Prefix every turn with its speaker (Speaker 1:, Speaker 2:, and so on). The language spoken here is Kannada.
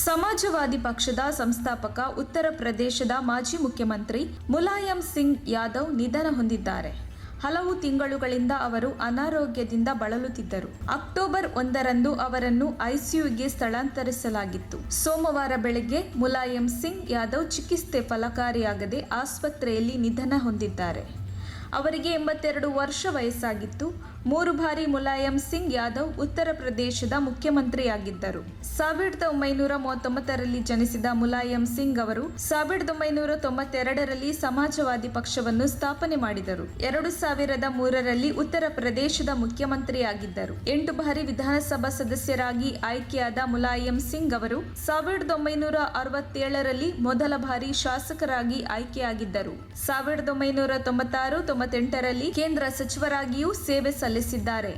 Speaker 1: ಸಮಾಜವಾದಿ ಪಕ್ಷದ ಸಂಸ್ಥಾಪಕ ಉತ್ತರ ಪ್ರದೇಶದ ಮಾಜಿ ಮುಖ್ಯಮಂತ್ರಿ ಮುಲಾಯಂ ಸಿಂಗ್ ಯಾದವ್ ನಿಧನ ಹೊಂದಿದ್ದಾರೆ. ಹಲವು ತಿಂಗಳುಗಳಿಂದ ಅವರು ಅನಾರೋಗ್ಯದಿಂದ ಬಳಲುತ್ತಿದ್ದರು. ಅಕ್ಟೋಬರ್ 1ರಂದು ಅವರನ್ನು ಐಸಿಯುಗೆ ಸ್ಥಳಾಂತರಿಸಲಾಗಿತ್ತು. ಸೋಮವಾರ ಬೆಳಗ್ಗೆ ಮುಲಾಯಂ ಸಿಂಗ್ ಯಾದವ್ ಚಿಕಿತ್ಸೆ ಫಲಕಾರಿಯಾಗದೆ ಆಸ್ಪತ್ರೆಯಲ್ಲಿ ನಿಧನ ಹೊಂದಿದ್ದಾರೆ. ಅವರಿಗೆ 82 ವರ್ಷ ವಯಸ್ಸಾಗಿತ್ತು. 3 ಬಾರಿ ಮುಲಾಯಂ ಸಿಂಗ್ ಯಾದವ್ ಉತ್ತರ ಪ್ರದೇಶದ ಮುಖ್ಯಮಂತ್ರಿಯಾಗಿದ್ದರು. 1939ರಲ್ಲಿ ಜನಿಸಿದ ಮುಲಾಯಂ ಸಿಂಗ್ ಅವರು 1992ರಲ್ಲಿ ಸಮಾಜವಾದಿ ಪಕ್ಷವನ್ನು ಸ್ಥಾಪನೆ ಮಾಡಿದರು. 2003ರಲ್ಲಿ ಉತ್ತರ ಪ್ರದೇಶದ ಮುಖ್ಯಮಂತ್ರಿಯಾಗಿದ್ದರು. 8 ಬಾರಿ ವಿಧಾನಸಭಾ ಸದಸ್ಯರಾಗಿ ಆಯ್ಕೆಯಾದ ಮುಲಾಯಂ ಸಿಂಗ್ ಅವರು 1967ರಲ್ಲಿ ಮೊದಲ ಬಾರಿ ಶಾಸಕರಾಗಿ ಆಯ್ಕೆಯಾಗಿದ್ದರು. 1996-98ರಲ್ಲಿ ಕೇಂದ್ರ ಸಚಿವರಾಗಿಯೂ ಸೇವೆ ಸಲ್ಲಿಸಿದ್ದಾರೆ.